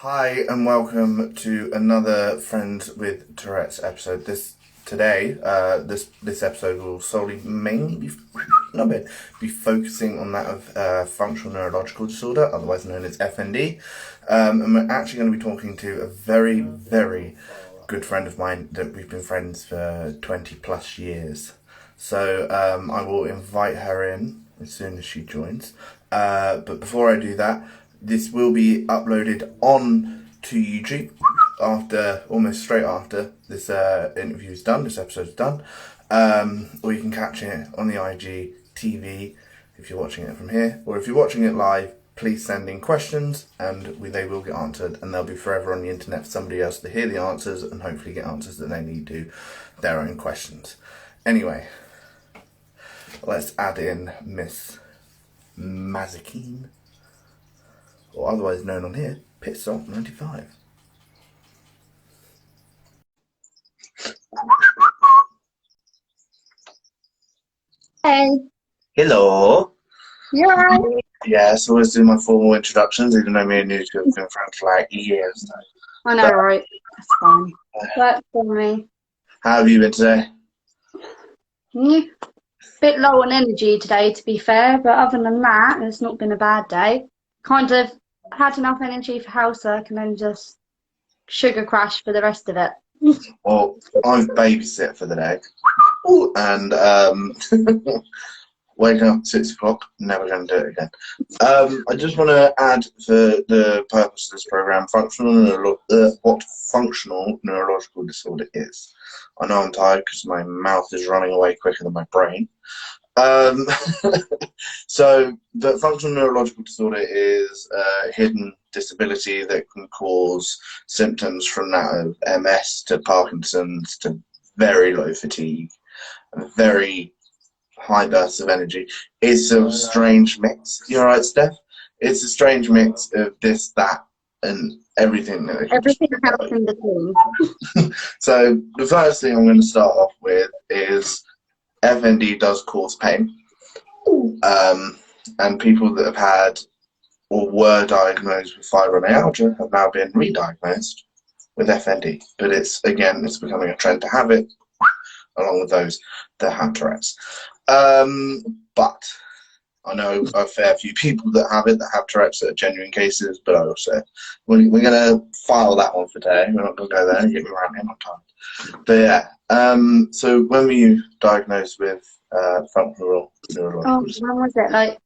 Hi and welcome to another Friends with Tourettes episode. This episode will solely mainly be focusing on that of functional neurological disorder, otherwise known as FND. And we're actually going to be talking to a very, very good friend of mine that we've been friends for 20 plus years. So I will invite her in as soon as she joins. But before I do that, this will be uploaded on to YouTube almost straight after this interview is done, this episode is done. Or you can catch it on the IG TV if you're watching it from here. Or if you're watching it live, please send in questions and they will get answered, and they'll be forever on the internet for somebody else to hear the answers and hopefully get answers that they need to their own questions. Anyway, let's add in Miss Mazikeen, or otherwise known on here, Pit Stop 95. Hey, Hello. you're right. Yes, always do my formal introductions, even though me and you two have been friends for like years now. I know, right? That's fine. Works for me. How have you been today? Bit low on energy today, to be fair, but other than that, it's not been a bad day. Kind of had enough energy for housework and then just sugar crash for the rest of it. Well, I've babysit for the day, and waking up at 6 o'clock, never going to do it again. I just want to add, for the purpose of this program, what functional neurological disorder is. I know I'm tired because my mouth is running away quicker than my brain. So the functional neurological disorder is a hidden disability that can cause symptoms from that of MS to Parkinson's to very low fatigue and very high bursts of energy. It's a strange mix. You alright, Steph? It's a strange mix of this, that, and everything. Everything else in between. So the first thing I'm going to start off with is FND does cause pain. And people that have had or were diagnosed with fibromyalgia have now been re-diagnosed with FND. But it's becoming a trend to have it, along with those that have Tourette's. But I know a fair few people that have Tourette's that are genuine cases, but I also, we're going to file that one for today. We're not going to go there and get me around in on time. But yeah, so when were you diagnosed with functional neurological disorder? When was it? Like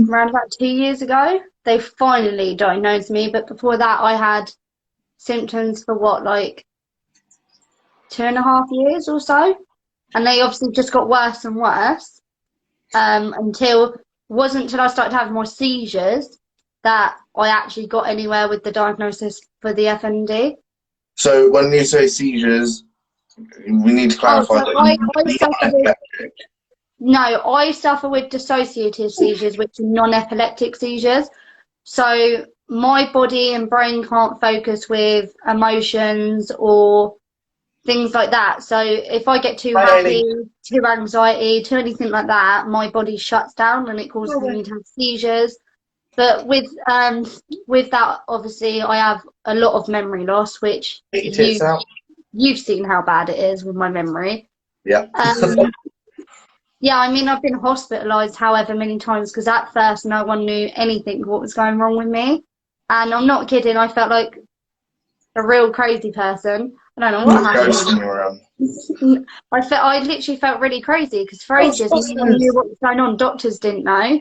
around about 2 years ago, they finally diagnosed me, but before that I had symptoms for like 2.5 years or so, and they obviously just got worse and worse until I started having more seizures that I actually got anywhere with the diagnosis for the FND. So when you say seizures, we need to clarify I suffer with dissociative seizures, which are non-epileptic seizures. So my body and brain can't focus with emotions or things like that. So if I get too happy, too anxiety, too anything like that, my body shuts down and it causes me to have seizures. But with that, obviously, I have a lot of memory loss, which you've seen how bad it is with my memory. Yeah. Yeah, I mean, I've been hospitalised however many times because at first no one knew anything what was going wrong with me. And I'm not kidding, I felt like a real crazy person. I don't know what happened. I literally felt really crazy because for ages no one knew what was going on. Doctors didn't know.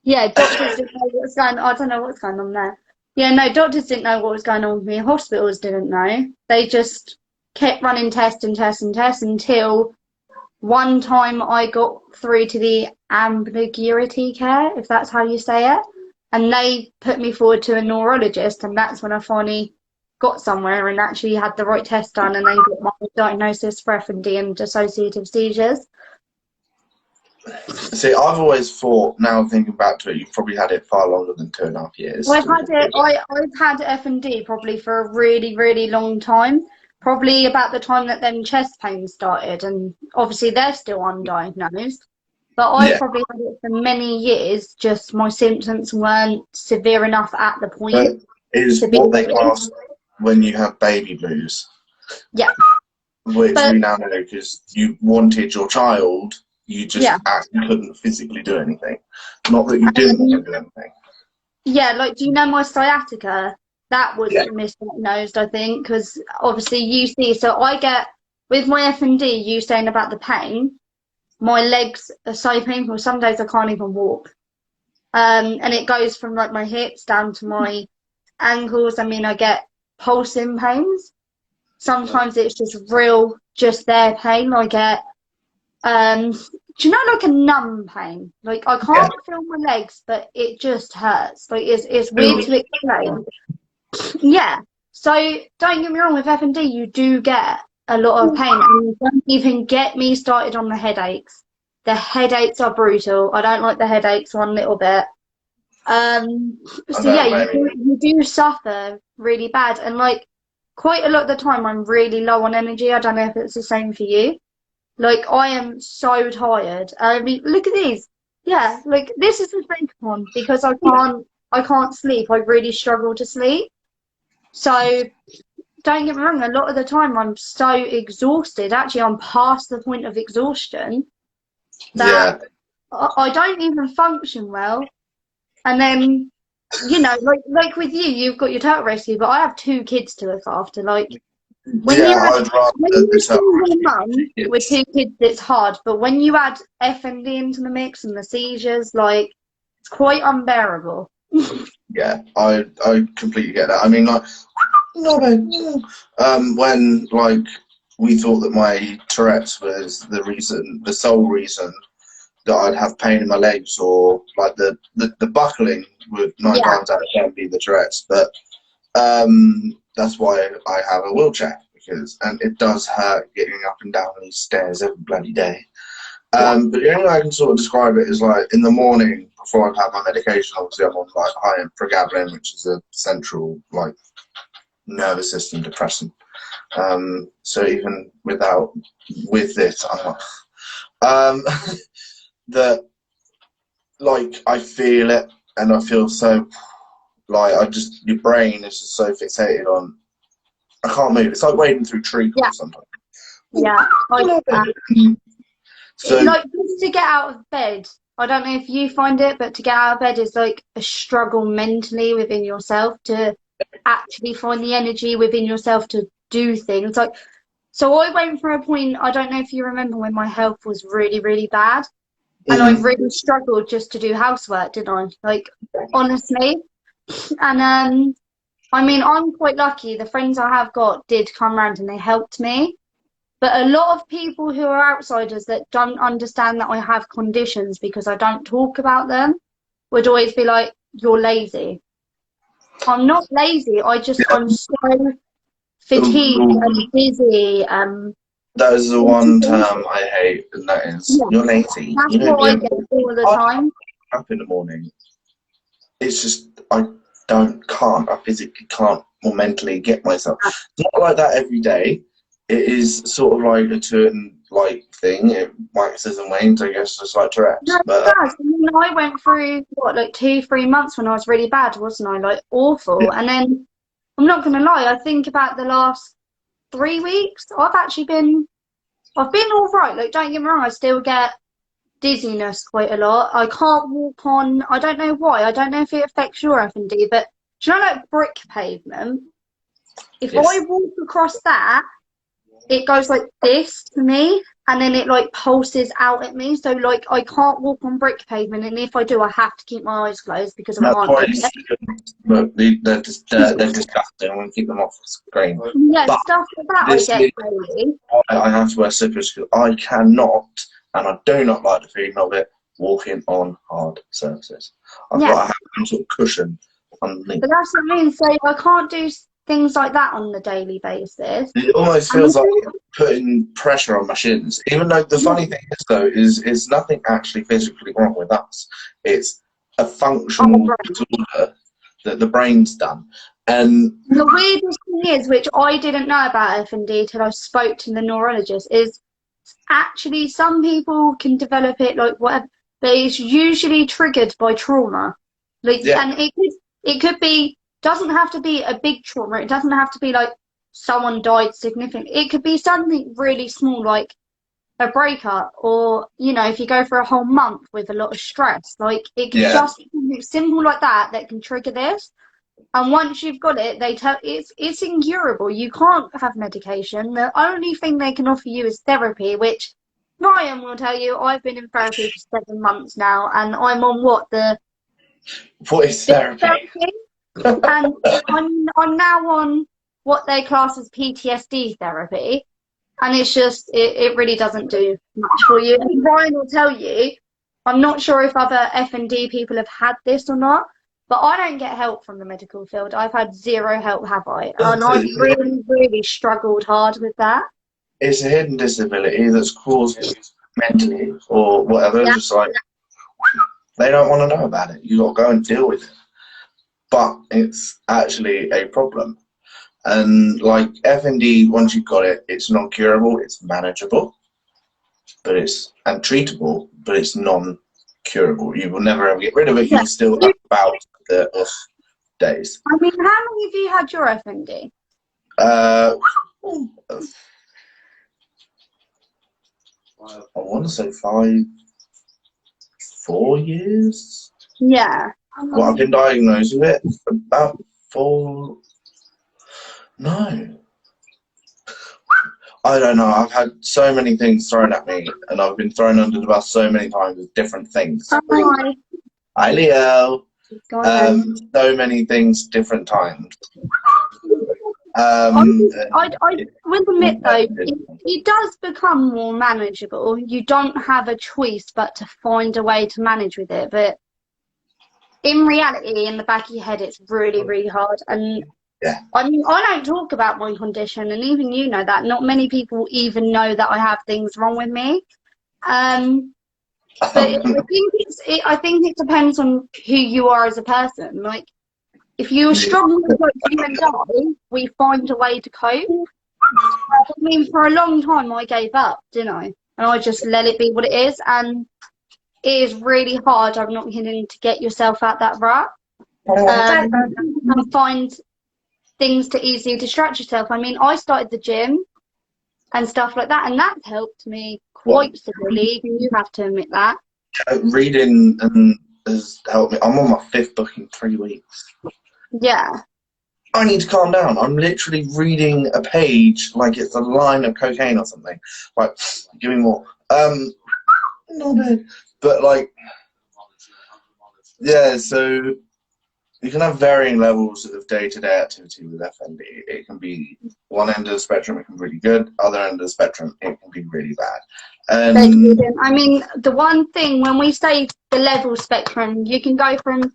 Yeah, doctors didn't know what was going on. I don't know what's going on there. Yeah, no, doctors didn't know what was going on with me. Hospitals didn't know. They just kept running tests and tests and tests until one time I got through to the ambiguity care, if that's how you say it. And they put me forward to a neurologist, and that's when I finally got somewhere and actually had the right test done and then got my diagnosis for FND and dissociative seizures. See, I've always thought, now thinking back to it, you've probably had it far longer than 2.5 years. I've had FND probably for a really, really long time. Probably about the time that them chest pains started, and obviously they're still undiagnosed. but I Yeah. probably had it for many years, just my symptoms weren't severe enough at the That point is to be what they sick. class when you have baby blues, Yeah, which but we now know because you wanted your child, you yeah. just actually couldn't physically do anything. Not that you didn't want to do anything. Yeah, like, do you know my sciatica? That was Yeah. misdiagnosed, I think, because obviously you see, so I get, with my F&D, you saying about the pain, my legs are so painful, some days I can't even walk. And it goes from like my hips down to my ankles. I mean, I get pulsing pains. Sometimes it's just real, just there pain. I get, do you know, like a numb pain? Like I Yeah. can't feel my legs, but it just hurts. Like it's weird Feels- to explain. Yeah. So don't get me wrong, with F&D, you do get a lot of pain, and you don't even get me started on the headaches. The headaches are brutal. I don't like the headaches one little bit. I So yeah, don't blame you. you do suffer really bad, and like quite a lot of the time, I'm really low on energy. I don't know if it's the same for you. Like I am so tired. I mean, look at these. Yeah, like this is the makeup on because I can't sleep. I really struggle to sleep. So don't get me wrong, a lot of the time I'm so exhausted. Actually, I'm past the point of exhaustion that Yeah. I don't even function well. And then, you know, like with you, you've got your turtle rescue, but I have two kids to look after. Like Yeah, I'd when rather you're a this have single mum with kids. two kids, it's hard. But when you add FND into the mix and the seizures, like it's quite unbearable. Yeah, I completely get that. I mean, like, when like we thought that my Tourette's was the sole reason that I'd have pain in my legs, or like the buckling would nine Yeah, times out of ten be the Tourette's. But that's why I have a wheelchair, and it does hurt getting up and down these stairs every bloody day. yeah, But the only way I can sort of describe it is like in the morning before I've had my medication. Obviously, I'm on like high-end pregabalin, which is a central like nervous system depressant. So even with this, I'm not. Um, that like I feel it, and I feel so like your brain is just so fixated on. I can't move. It's like wading through treacle yeah, sometimes. yeah. I get that. So Like just to get out of bed. I don't know if you find it, but to get out of bed is like a struggle mentally within yourself to actually find the energy within yourself to do things. Like, so I went from a point, I don't know if you remember when my health was really, really bad, and I mm, really struggled just to do housework, didn't I? Like, honestly. And I mean, I'm quite lucky. The friends I have got did come round and they helped me. But a lot of people who are outsiders that don't understand that I have conditions because I don't talk about them would always be like, "You're lazy." I'm not lazy. I'm so fatigued and busy. that is the one term I hate, and that is Yeah, you're lazy. that's You don't what do I anything. get all the I time. wake up in the morning. It's just I physically can't or mentally get myself. It's not like that every day. It is sort of like a certain like thing. It waxes and wanes, I guess, just like No, Tourette's. it But does. I mean, I went through what, like 2, 3 months when I was really bad, wasn't I? Like awful. And then I'm not gonna lie, I think about the last 3 weeks, I've been all right. Like, don't get me wrong, I still get dizziness quite a lot. I can't walk on, I don't know why. I don't know if it affects your F&D, but do you know like brick pavement? If I yes, walk across that, it goes like this to me, and then it like pulses out at me. So like I can't walk on brick pavement, and if I do, I have to keep my eyes closed because I that's can't why do it. but they're disgusting. I want to keep them off the screen. Yeah, But stuff like that I this get is daily. why I have to wear slippers because I cannot, and I do not like the feeling of it, walking on hard surfaces. I've Yeah. got to have some sort of cushion underneath. But that's what I mean. So I can't do things like that on the daily basis. It almost And feels like putting pressure on my shins. Even though the funny thing is, though, is nothing actually physically wrong with us. It's a oh, functional right. disorder that the brain's done. And The weirdest thing is, which I didn't know about F&D till I spoke to the neurologist, is actually, some people can develop it like whatever, but it's usually triggered by trauma. Like, and it could be, doesn't have to be a big trauma. It doesn't have to be like someone died significantly. It could be something really small, like a breakup, or you know, if you go for a whole month with a lot of stress, like it can just be something simple like that that can trigger this. And once you've got it, they tell it's incurable. You can't have medication. The only thing they can offer you is therapy, which Ryan will tell you. I've been in therapy for 7 months now, and I'm on what is therapy? And I'm now on what they class as PTSD therapy, and it's just it really doesn't do much for you. And Ryan will tell you, I'm not sure if other F&D people have had this or not, but I don't get help from the medical field. I've had zero help, have I? And I've really, really struggled hard with that. It's a hidden disability that's caused mentally or whatever. Yeah. Just like they don't want to know about it. You got to go and deal with it. But it's actually a problem. And like F&D, once you've got it, it's non-curable, it's manageable, but it's and treatable, but it's non-curable. You will never ever get rid of it. You'll still have about the off days. I mean, how long have you had your F&D? I want to say 4 years. Yeah. Well, I've been diagnosed with it about 4. No. I don't know. I've had so many things thrown at me, and I've been thrown under the bus so many times with different things. Hi. Hi, Leo. So many things, different times. I will admit though, it does become more manageable. You don't have a choice but to find a way to manage with it. But in reality, in the back of your head, it's really, really hard. And yeah, I mean, I don't talk about my condition, and even you know that. Not many people even know that I have things wrong with me. But I think it depends on who you are as a person. Like, if you're struggling with like you and I, we find a way to cope. I mean, for a long time, I gave up, didn't I? And I just let it be what it is. And it is really hard, I'm not kidding, to get yourself out that rut and find things to easily distract yourself. I mean, I started the gym and stuff like that, and that's helped me quite severely. You have to admit that. Reading has helped me. I'm on my 5th book in 3 weeks. Yeah. I need to calm down. I'm literally reading a page like it's a line of cocaine or something. Like, give me more. No, but like, yeah. So you can have varying levels of day-to-day activity with FND. It can be one end of the spectrum, it can be really good. Other end of the spectrum, it can be really bad. I mean, the one thing when we say the level spectrum, you can go from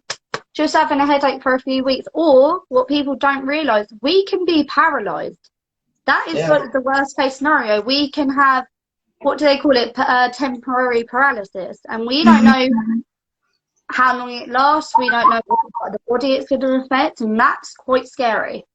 just having a headache for a few weeks, or what people don't realise, we can be paralysed. That is like the worst case scenario. We can have, what do they call it, temporary paralysis, and we don't know how long it lasts. We don't know what part of the body it's going to affect, and that's quite scary.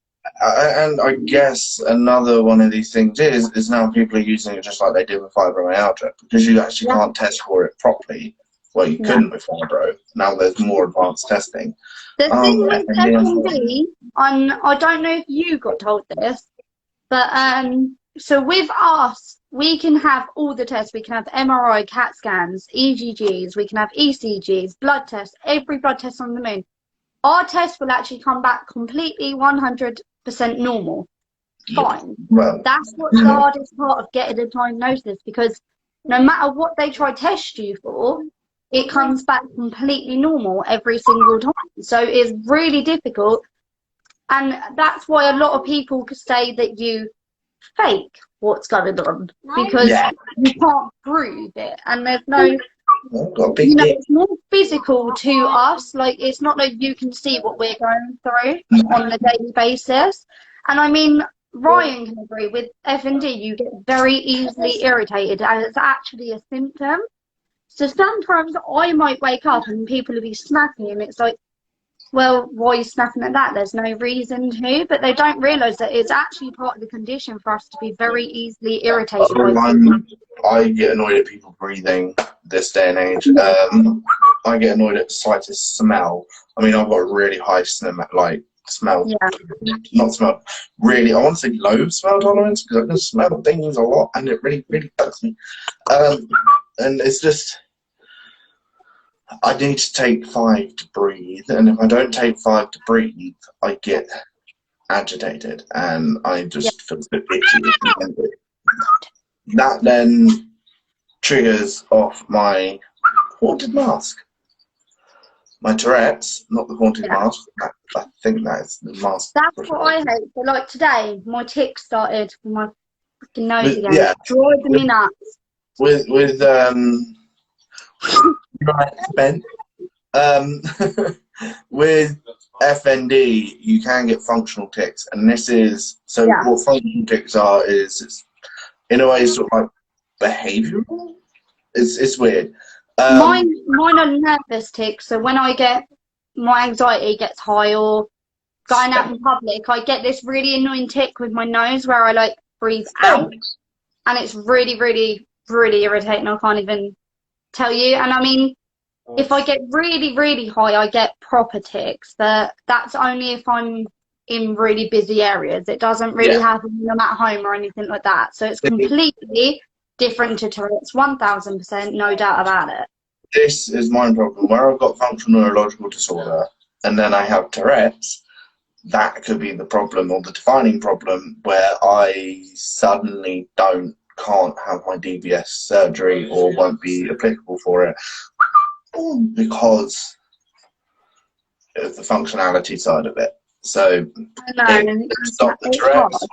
And I guess another one of these things is now people are using it just like they did with fibromyalgia, because you actually can't test for it properly. Well, you couldn't with fibro. Now there's more advanced testing. The thing with FND, I don't know if you got told this, but so with us, we can have all the tests. We can have MRI, CAT scans, EGGs, we can have ECGs, blood tests, every blood test on the moon. Our test will actually come back completely 100% normal. Fine. Well, that's what's the hardest part of getting a diagnosis, because no matter what they try to test you for, it comes back completely normal every single time. So it's really difficult. And that's why a lot of people say that you fake what's going on, because you can't prove it. And there's no, you know, it's more physical to us. Like, it's not like you can see what we're going through on a daily basis. And I mean, Ryan can agree, with FND, you get very easily irritated, and it's actually a symptom. So sometimes I might wake up and people will be smacking, and it's like, well, why are you snapping at that? There's no reason to, but they don't realise that it's actually part of the condition for us to be very easily irritated by people. I get annoyed at people breathing this day and age. I get annoyed at the slightest smell. I mean, I've got a really high smell, Yeah. not smell, really, I want to say low smell tolerance, because I can smell things a lot, and it really, really bugs me. And it's just, I need to take 5 to breathe, and if I don't take 5 to breathe, I get agitated, and I just feel a bit itchy. That then triggers off my haunted mask. My Tourette's, not the haunted mask. I think that's the mask. That's what I hate. So, like today, my tics started with my freaking nose again. Yeah. Driving me nuts. With Ben, with FND, you can get functional tics, and this is what functional tics are is it's, in a way, sort of like behavioural. It's weird. Mine are nervous tics. So when I get my anxiety gets high or going out in public, I get this really annoying tic with my nose where I like breathe out, and it's really, really, really irritating. I can't even tell you. And I mean, if I get really, really high, I get proper tics, but that's only if I'm in really busy areas. It doesn't really happen when I'm at home or anything like that. So it's completely different to Tourette's, 1000%, no doubt about it. This is my problem. Where I've got functional neurological disorder and then I have Tourette's, that could be the problem, or the defining problem, where I suddenly can't have my DBS surgery or won't be applicable for it because of the functionality side of it. So stop the Tourette's,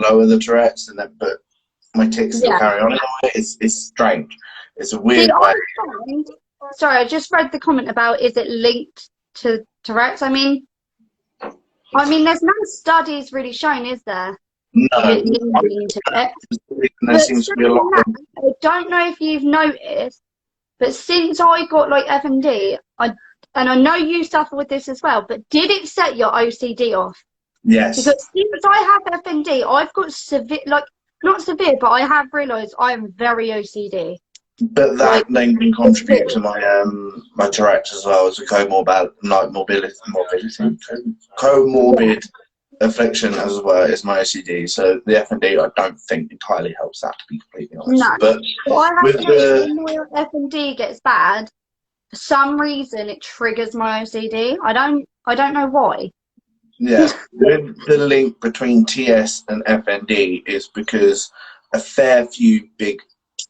lower the Tourette's, and then but my tics still carry on. It's strange. It's a weird way. Sorry, I just read the comment about is it linked to Tourette's? I mean, there's no studies really shown, is there? No. Into it. There seems to be a lot of... I don't know if you've noticed, but since I got like FND, and I know you suffer with this as well, but did it set your OCD off? Yes. Because since I have FND, I've got severe, like, not severe, but I have realised I am very OCD. But that then can contribute to my my Tourette's as well as a comorbid affliction as well as my OCD. So the FND I don't think entirely helps that, to be completely honest. No. But I have to when my FND gets bad, for some reason it triggers my OCD. I don't know why. Yeah, the link between TS and FND is because a fair few big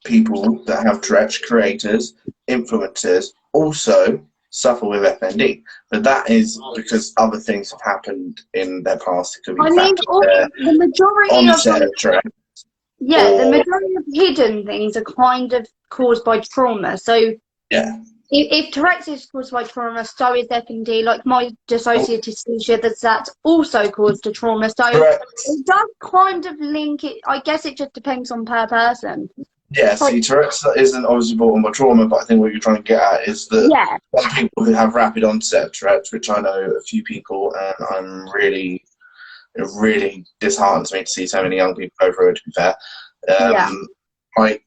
people that have Tourette's, creators, influencers, also suffer with FND. But that is because other things have happened in their past. It could be the majority of Tourette's. Yeah, the majority of hidden things are kind of caused by trauma. So yeah. If Tourette's is caused by trauma, so is FND. Like my dissociative seizure, that's also caused to trauma. So it does kind of link it. I guess it just depends on per person. Yeah, see, Tourette's isn't obviously brought on by trauma, but I think what you're trying to get at is that some people who have rapid onset of Tourette's, which I know a few people, and it really disheartens me to see so many young people go through it, to be fair.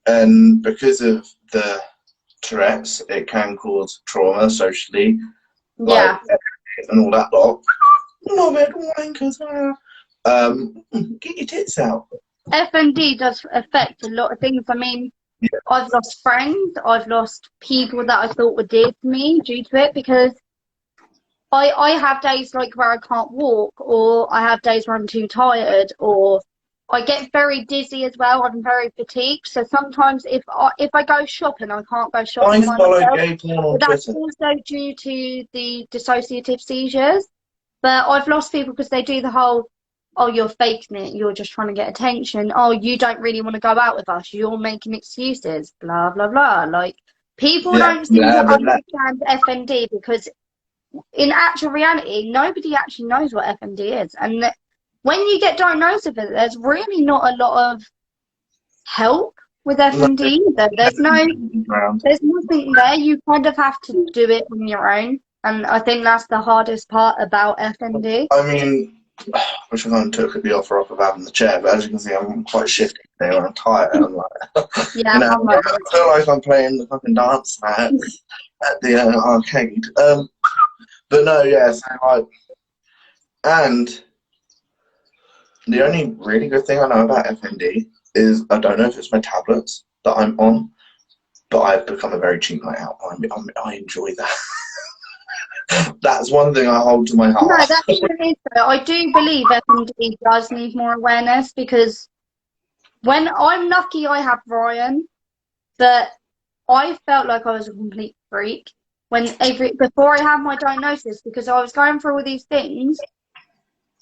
And because of the Tourette's, it can cause trauma socially, and all that lot. Get your tits out. FND does affect a lot of things. I mean, I've lost friends, I've lost people that I thought were dear to me due to it, because I have days like where I can't walk, or I have days where I'm too tired, or I get very dizzy as well. I'm very fatigued. So sometimes if I go shopping, I can't go shopping by myself. But that's also due to the dissociative seizures. But I've lost people because they do the whole, oh, you're faking it. You're just trying to get attention. Oh, you don't really want to go out with us. You're making excuses. Blah, blah, blah. Like, people don't seem to understand FND, because in actual reality, nobody actually knows what FND is. And when you get diagnosed with it, there's really not a lot of help with FND either. There's nothing there. You kind of have to do it on your own. And I think that's the hardest part about FND. I mean, which I kind of took the offer off of having the chair, but as you can see, I'm quite shifty today when I'm tired. I'm like, Yeah, I'm I like, feel like I'm playing the fucking dance at the arcade. But no, yeah, so like, and the only really good thing I know about FND is I don't know if it's my tablets that I'm on, but I've become a very cheap night out. I enjoy that. That's one thing I hold to my no, heart. that is so. I do believe FND does need more awareness because when I'm lucky I have Ryan, but I felt like I was a complete freak before I had my diagnosis because I was going through all these things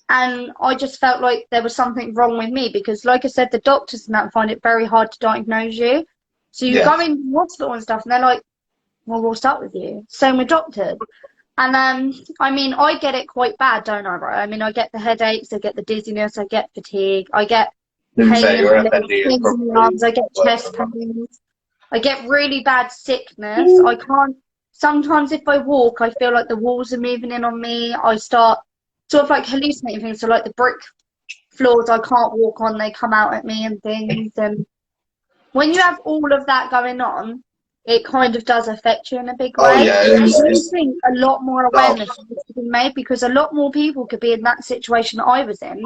and I just felt like there was something wrong with me because, like I said, the doctors and that find it very hard to diagnose you. So you Yeah, go into hospital and stuff and they're like, well, we'll start with you. Same with doctors. And I mean, I get it quite bad, don't I, right? I mean, I get the headaches, I get the dizziness, I get fatigue, I get to be pain fair, in your my legs, FND is pain in my probably arms, I get worse chest than mine. pains, I get really bad sickness. I can't, sometimes if I walk, I feel like the walls are moving in on me. I start sort of like hallucinating things. So like the brick floors I can't walk on, they come out at me and things. And when you have all of that going on, it kind of does affect you in a big Oh way. yeah, I do it's think a lot more oh, awareness needs to be made because a lot more people could be in that situation that I was in.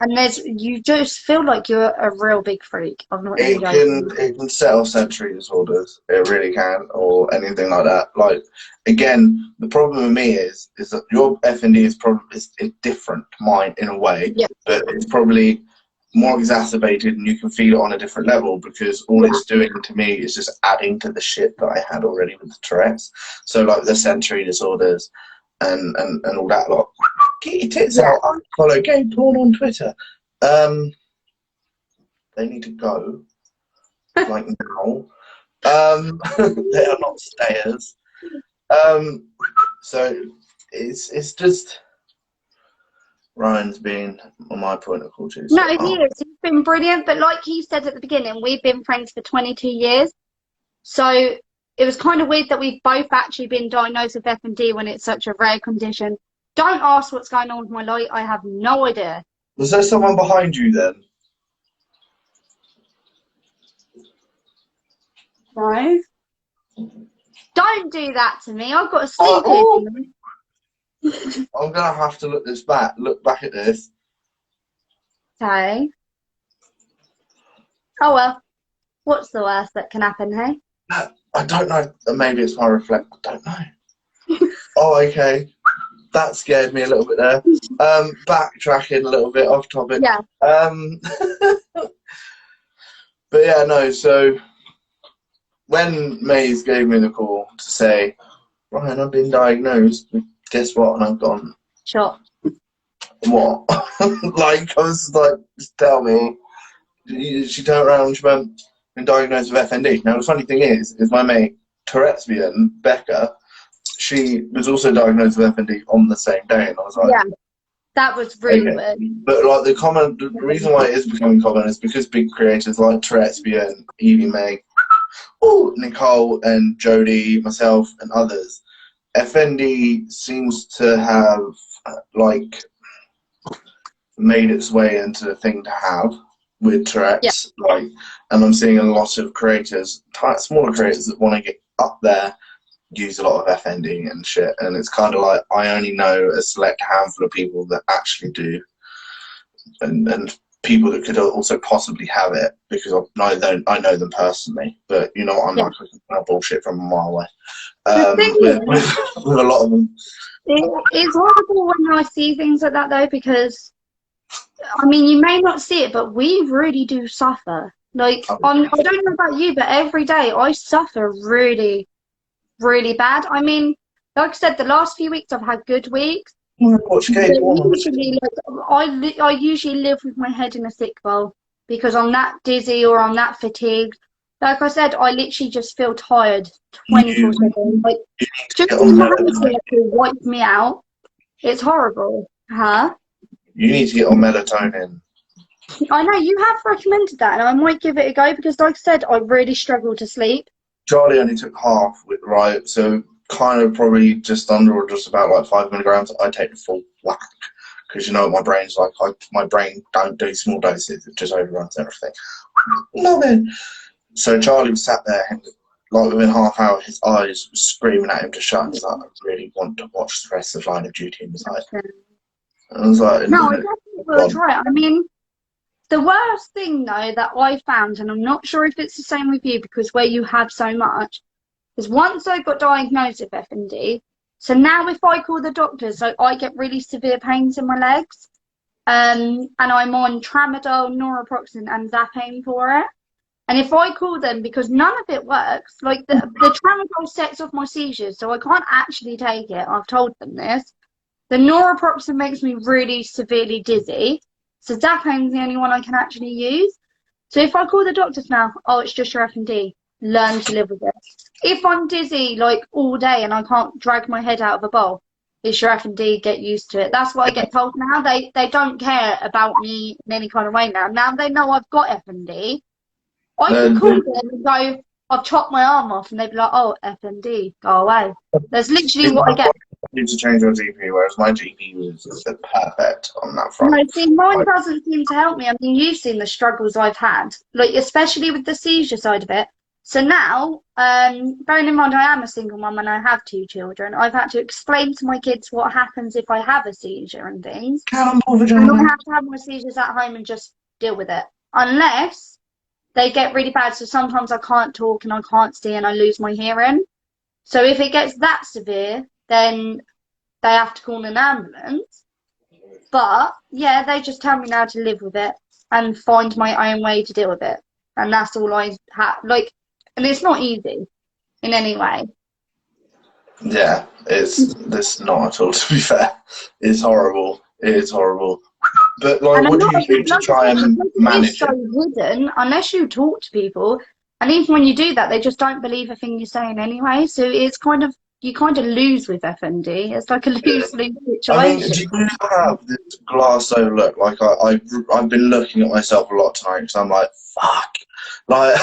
And you just feel like you're a real big freak. I'm not even joking. it can set off sensory disorders. It really can, or anything like that. Like again, the problem with me is that your FND is probably is different to mine in a way, Yeah, but it's probably more exacerbated, and you can feel it on a different level because all yeah, it's doing to me is just adding to the shit that I had already with the Tourette's. So like the sensory disorders and all that lot. Get your tits yeah. out. I follow gay porn on Twitter. Um, they need to go like now. They are not stayers. So it's just Ryan's been on my point of call too. No, So he is. He's been brilliant. But like he said at the beginning, we've been friends for 22 years. So it was kind of weird that we've both actually been diagnosed with FND when it's such a rare condition. Don't ask what's going on with my light. I have no idea. was there someone behind you then? No. Don't do that to me. I've got to sleep here Oh, tonight. I'm gonna have to look back at this. Okay. Oh well. What's the worst that can happen, hey? I don't know. Maybe it's my reflect. I don't know. Oh, okay. That scared me a little bit there. Backtracking a little bit off topic. Yeah. But yeah, no. So when Maze gave me the call to say, Ryan, I've been diagnosed, guess what? And I've gone, Sure. what? Like, I was like, just tell me. She turned around and she went, been diagnosed with FND. Now, the funny thing is my mate, Tourette's Becca, she was also diagnosed with FND on the same day. And I was like, Yeah. That was really okay. weird. But like the reason why it is becoming common is because big creators like Tourette's and Evie May, Nicole and Jodie, myself and others, FND seems to have like made its way into the thing to have with Yeah. Tourette's. Like, and I'm seeing a lot of creators, smaller creators that want to get up there, use a lot of FND and shit. And it's kind of like I only know a select handful of people that actually do, and people that could also possibly have it because I know them personally. But you know what I'm Yeah. like, I can bullshit from a mile away. The thing With a lot of them. it's horrible when I see things like that though, because I mean, you may not see it, but we really do suffer. Like, I don't know about you, but every day I suffer really, really bad. I mean, like I said, the last few weeks I've had good weeks. Watch But gay porn. usually, like, I usually live with my head in a sick bowl because I'm that dizzy or I'm that fatigued. Like I said, I literally just feel tired You 24/7. Like, just get in on my house melatonin. to wipe me out. It's horrible. Huh? You need to get on melatonin. I know you have recommended that, and I might give it a go because, like I said, I really struggle to sleep. Charlie only took half with right. So kind of probably just under or just about like 5 milligrams, I take the full whack. Because you know what my brain's like. My brain don't do small doses. It just overruns everything. Love it. So Charlie was sat there, and like within half hour, his eyes were screaming at him to shut. He's like, I really want to watch the rest of Line of Duty. And I was like, no, I definitely will try it. I mean, the worst thing though that I found, and I'm not sure if it's the same with you because where you have so much, is once I got diagnosed with FND, so now if I call the doctor, so I get really severe pains in my legs, and I'm on tramadol, naproxen, and Zapane for it. And if I call them, because none of it works, like the tramadol sets off my seizures, so I can't actually take it. I've told them this. The naproxen makes me really severely dizzy, so Zapane's the only one I can actually use. So if I call the doctors now, oh, it's just your FND. Learn to live with it. If I'm dizzy like all day and I can't drag my head out of a bowl, it's your FND, get used to it. That's what I get told now. They don't care about me in any kind of way now. Now they know I've got FND. I can call them and go, I've chopped my arm off, and they'd be like, oh, FND, go away. That's literally what I get. I need to change your GP, whereas my GP was perfect on that front. No, see, mine doesn't seem to help me. I mean, you've seen the struggles I've had, like especially with the seizure side of it. So now, bearing in mind I am a single mum and I have 2 children, I've had to explain to my kids what happens if I have a seizure and things. And I have to have my seizures at home and just deal with it. Unless they get really bad, so sometimes I can't talk and I can't see and I lose my hearing. So if it gets that severe, then they have to call an ambulance. But, yeah, they just tell me now to live with it and find my own way to deal with it. And that's all I have. Like, and it's not easy in any way. Yeah, it's not at all, to be fair. It's horrible. It is horrible. But, like, what do you do to try and manage it? It's so hidden, unless you talk to people. And even when you do that, they just don't believe a thing you're saying anyway. So it's kind of, you kind of lose with FND. It's like a lose-lose situation. I mean, do you have this glass over look? Like, I've been looking at myself a lot tonight because I'm like, fuck. Like,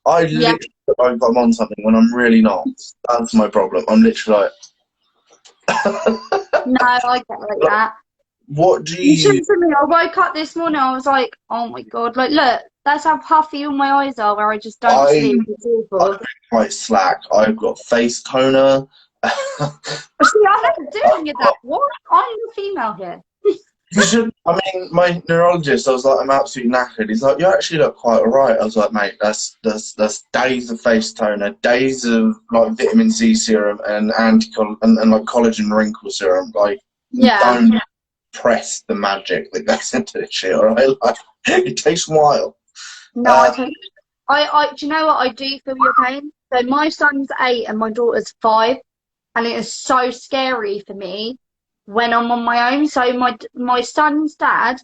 I literally look like I'm on something when I'm really not. That's my problem. I'm literally like... No, I get like that. What do you... You to me, I woke up this morning, I was like, oh my God. Like, look, that's how puffy all my eyes are where I just don't sleep. It's awful. I'm quite slack. I've got face toner. See, I don't do any of that. What? I'm the female here. You should, I mean, my neurologist, I was like, I'm absolutely knackered. He's like, you actually look quite alright. I was like, mate, that's days of face toner, days of like vitamin C serum and and like collagen wrinkle serum. Like, don't press the magic that goes into this shit, alright? Like, it takes a while. No, do you know what? I do feel your pain. So my son's 8 and my daughter's 5, and it is so scary for me when I'm on my own. So my son's dad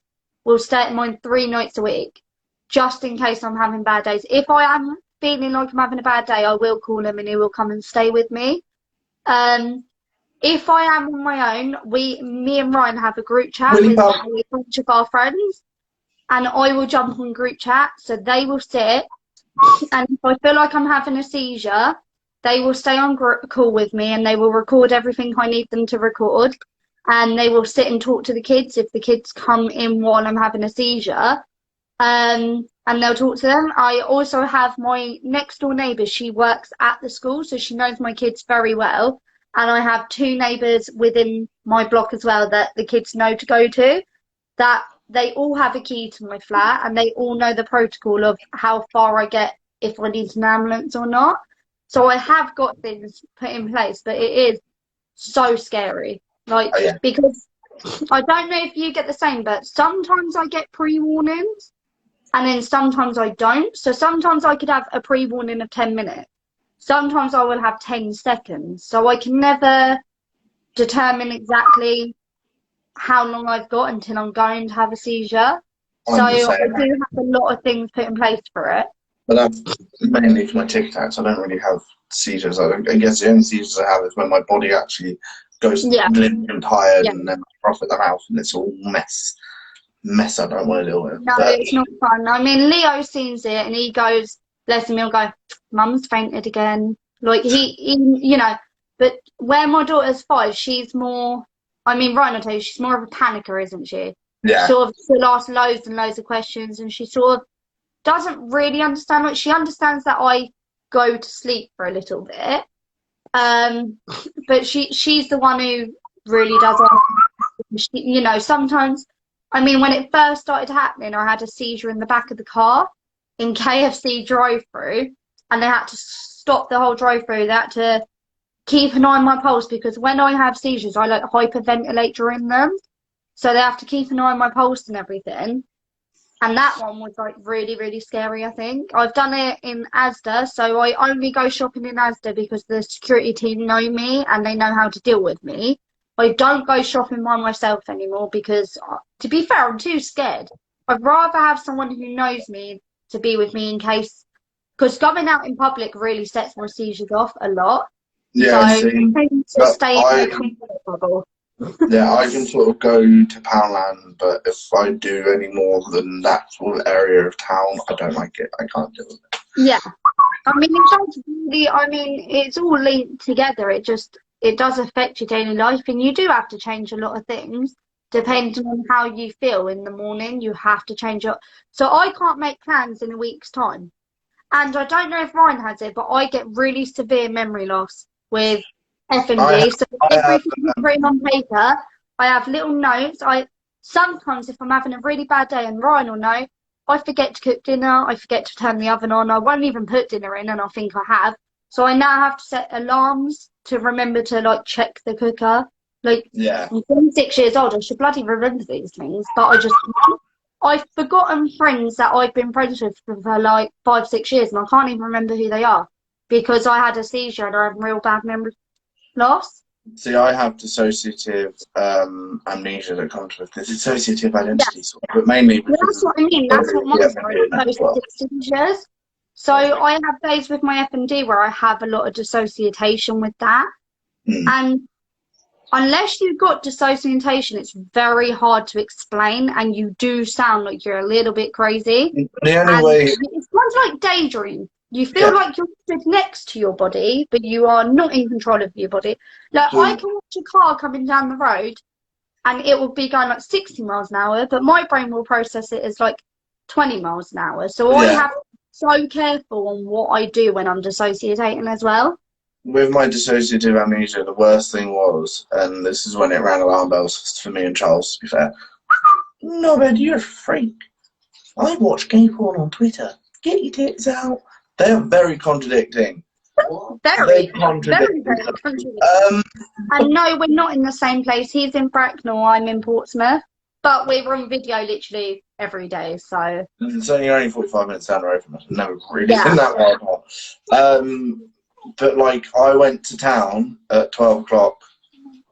will stay at mine 3 nights a week, just in case I'm having bad days. If I am feeling like I'm having a bad day, I will call him and he will come and stay with me. If I am on my own, me and Ryan have a group chat with a bunch of our friends, and I will jump on group chat, so they will sit, and if I feel like I'm having a seizure, they will stay on call with me and they will record everything I need them to record. And they will sit and talk to the kids if the kids come in while I'm having a seizure. And they'll talk to them. I also have my next door neighbour. She works at the school, so she knows my kids very well. And I have 2 neighbours within my block as well that the kids know to go to. That they all have a key to my flat and they all know the protocol of how far I get if I need an ambulance or not. So I have got things put in place, but it is so scary. Like, because I don't know if you get the same, but sometimes I get pre-warnings and then sometimes I don't. So sometimes I could have a pre-warning of 10 minutes. Sometimes I will have 10 seconds. So I can never determine exactly how long I've got until I'm going to have a seizure. So I do have a lot of things put in place for it. But that's mainly for my Tic Tacs. I don't really have seizures. I guess the only seizures I have is when my body actually goes limp and tired and then I froth at the mouth and it's all mess I don't want to deal with. No, it's not fun. I mean, Leo sees it and he goes, bless him, he'll go, Mum's fainted again. Like, he you know, But where my daughter's 5, she's more. I mean, Ryan, I'll tell you, she's more of a panicker, isn't she? Yeah. She'll ask loads and loads of questions, and she sort of doesn't really understand. Like, she understands that I go to sleep for a little bit, but she's the one who really does it. You know, sometimes, I mean, when it first started happening, I had a seizure in the back of the car in KFC drive-through, and they had to stop the whole drive-through. They had to keep an eye on my pulse, because when I have seizures, I like hyperventilate during them. So they have to keep an eye on my pulse and everything. And that one was like really, really scary, I think. I've done it in Asda, so I only go shopping in Asda because the security team know me and they know how to deal with me. I don't go shopping by myself anymore because, to be fair, I'm too scared. I'd rather have someone who knows me to be with me in case, because going out in public really sets my seizures off a lot. Yeah, So see, I tend to stay in a comfort bubble. yeah, I can sort of go to Poundland, but if I do any more than that sort of area of town, I don't like it. I can't do it. Yeah. I mean, it does really, I mean, it's all linked together. It does affect your daily life, and you do have to change a lot of things depending on how you feel in the morning. You have to change up. So I can't make plans in a week's time. And I don't know if Ryan has it, but I get really severe memory loss with F&D. So everything is written on paper. I have little notes. Sometimes if I'm having a really bad day, and Ryan will know, I forget to cook dinner. I forget to turn the oven on. I won't even put dinner in, and I think I have. So I now have to set alarms to remember to like check the cooker. Like, Yeah. I'm 26 years old. I should bloody remember these things, but I've forgotten friends that I've been friends with for like 5-6 years, and I can't even remember who they are because I had a seizure and I have real bad memory loss. See, I have dissociative amnesia that comes with this dissociative identity disorder, but mainly because That's what I mean. That's what mine well. are, seizures. So I have days with my F&D where I have a lot of dissociation with that. And unless you've got dissociation, it's very hard to explain, and you do sound like you're a little bit crazy. The only way... It sounds like daydream. You feel like you're stood next to your body, but you are not in control of your body. Like, I can watch a car coming down the road, and it will be going like 60 miles an hour, but my brain will process it as like 20 miles an hour. So I have to be so careful on what I do when I'm dissociating as well. With my dissociative amnesia, the worst thing was, and this is when it rang alarm bells for me and Charles, to be fair. No, man, you're a freak. I watch gay porn on Twitter. Get your tits out. They're very contradicting. Very contradicting. And no, we're not in the same place. He's in Bracknell, I'm in Portsmouth. But we're on video literally every day, so... So you're only 45 minutes down the road from us. Never really been that far. But, like, I went to town at 12 o'clock.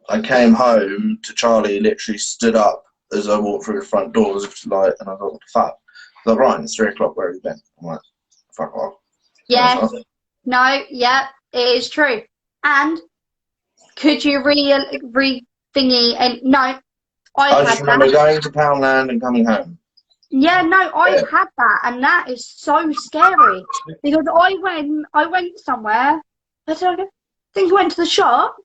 I came home to Charlie literally stood up as I walked through the front door as if to light, and I thought, what the fuck? I thought, Ryan, it's 3 o'clock, where have you been? I'm like, fuck off. Yes. No, yeah, it is true. And could you re-thingy, and no, I just remember going to Poundland and coming home. Yeah, no, I had that, and that is so scary because I went somewhere. I think I went to the shop,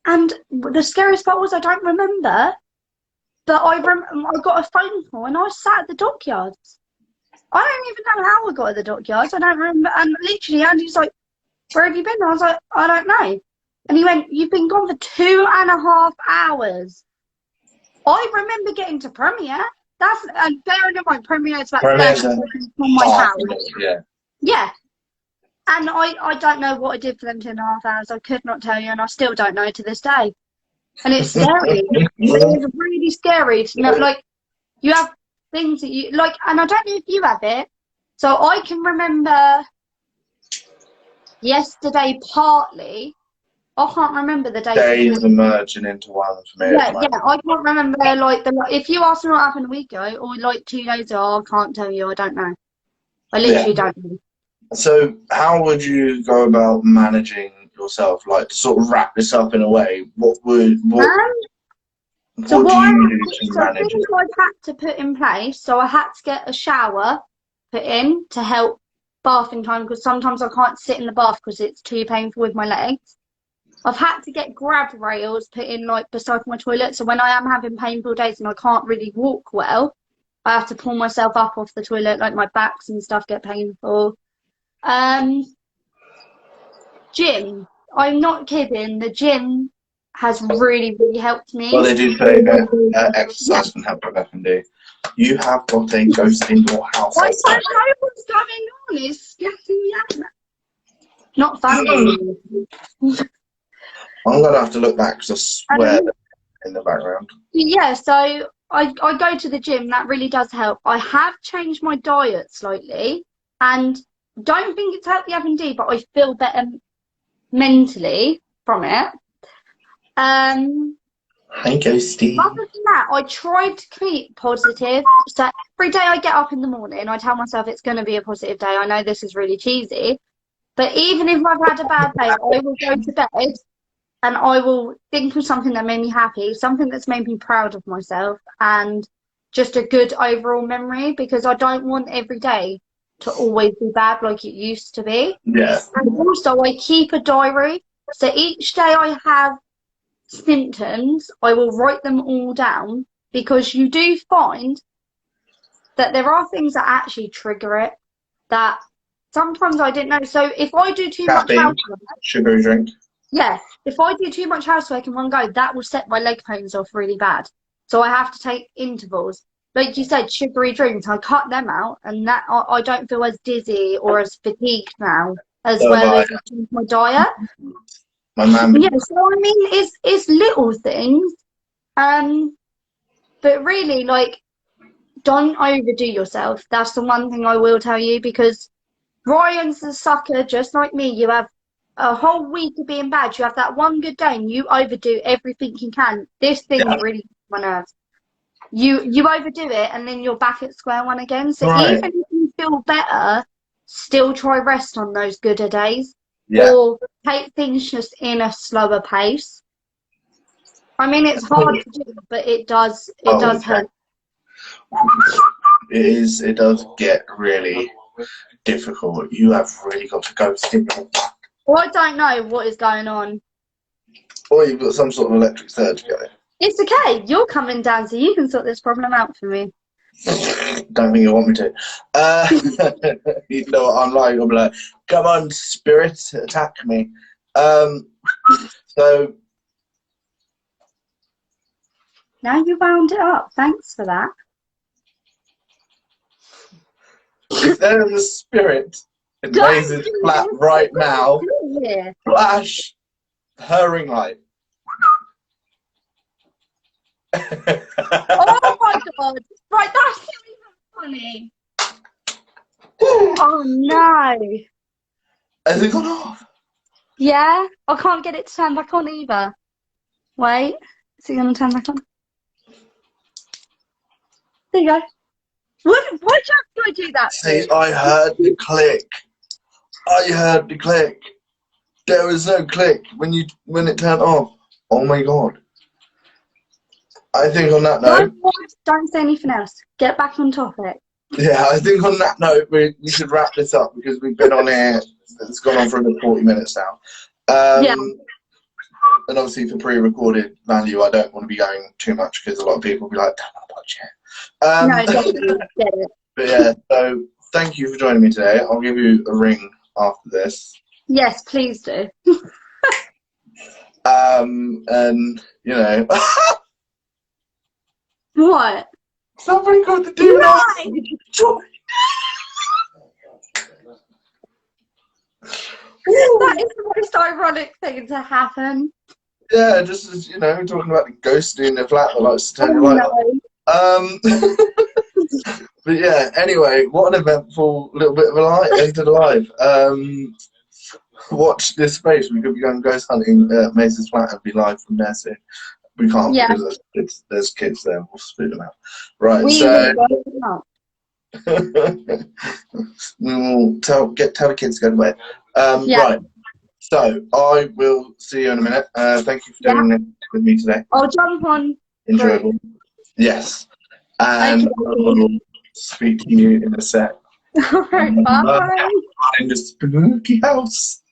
and the scariest part was I don't remember, but I got a phone call, and I sat at the dockyards. I don't even know how I got at the dockyards. I don't remember. And literally, Andy's like, "Where have you been?" I was like, "I don't know." And he went, "You've been gone for 2.5 hours." I remember getting to Premier. That's, and bearing in mind, Premier is about 30 minutes from my house. Yeah. And I don't know what I did for them 2.5 hours. I could not tell you, and I still don't know to this day. And it's scary. It's really scary to know, like, you have things that you, like, and I don't know if you have it. So I can remember yesterday partly. I can't remember the days. Days are merging into one for me. Yeah, I can't remember, like, if you ask me what happened a week ago, or like 2 days ago, I can't tell you, I don't know. I literally don't know. So how would you go about managing yourself, like, to sort of wrap this up in a way? What do you do to manage it? I've had to put in place, so I had to get a shower put in to help bathing time, because sometimes I can't sit in the bath because it's too painful with my legs. I've had to get grab rails put in like beside my toilet, so when I am having painful days and I can't really walk well, I have to pull myself up off the toilet, like my backs and stuff get painful. Um, Gym. I'm not kidding. The gym has really, really helped Well, me. they do say that exercise can help with F&D. You have got a ghost in your house. I don't know what's going on. It's getting me out. Not funny. I'm going to have to look back because I swear in the background. Yeah, so I go to the gym. That really does help. I have changed my diet slightly, and don't think it's helped the F&D, but I feel better mentally from it. Hi, Ghosty. Other than that, I tried to keep positive. So every day I get up in the morning, I tell myself it's going to be a positive day. I know this is really cheesy, but even if I've had a bad day, I will go to bed and I will think of something that made me happy, something that's made me proud of myself, and just a good overall memory, because I don't want every day to always be bad like it used to be. Yeah. And also, I keep a diary. So each day I have symptoms, I will write them all down, because you do find that there are things that actually trigger it that sometimes I didn't know. So if I do too much housework, sugary drink. yeah, if I do too much housework in one go, that will set my leg pains off really bad. So I have to take intervals. Like you said, sugary drinks, I cut them out, and that I don't feel as dizzy or as fatigued now as well as my diet. My mum. Yeah, so I mean, it's little things, but really, like, don't overdo yourself. That's the one thing I will tell you, because Ryan's a sucker just like me. You have a whole week of being bad. You have that one good day, and you overdo everything you can. This thing really gets my nerves. You overdo it, and then you're back at square one again. So even if you feel better, still try rest on those gooder days. Yeah. Or take things just in a slower pace. I mean, it's hard to do, but it does help. It does get really difficult. You have really got to go stimulate. Well, I don't know what is going on. Or you've got some sort of electric surge going. It's okay. You're coming down, so you can sort this problem out for me. Don't think you want me to. You know what I'm like? I'll be like, come on, spirit, attack me. So now you wound it up. Thanks for that. if there is a spirit in Maze's flat right now, flash her ring light. Oh my god! Right, that's not even funny. Oh no! Has it gone off? Yeah, I can't get it to turn back on either. Wait, is it going to turn back on? There you go. Why do I do that? See, I heard the click. I heard the click. There was no click when it turned off. Oh my god. I think on that note... Don't say anything else. Get back on topic. Yeah, I think on that note, we should wrap this up, because we've been on here, it's gone on for about 40 minutes now. Yeah. And obviously for pre-recorded value, I don't want to be going too much, because a lot of people will be like, don't want to watch it. No, definitely get it. But yeah, so thank you for joining me today. I'll give you a ring after this. Yes, please do. And, you know... What? Somebody got to do that. That is the most ironic thing to happen. Yeah, just as, you know, talking about the ghost in the flat that likes to turn your light on. But yeah, anyway, what an eventful little bit of a light into the live. Watch this space. We could be going ghost hunting at Maze's flat and be live from there soon. We can't, because there's kids there. We'll split them out. Right, so we will tell the kids to go to bed. Right, so I will see you in a minute. Thank you for doing it with me today. I'll jump on. Enjoyable. Yes, and I will speak to you in a sec. All right, bye. In the spooky house.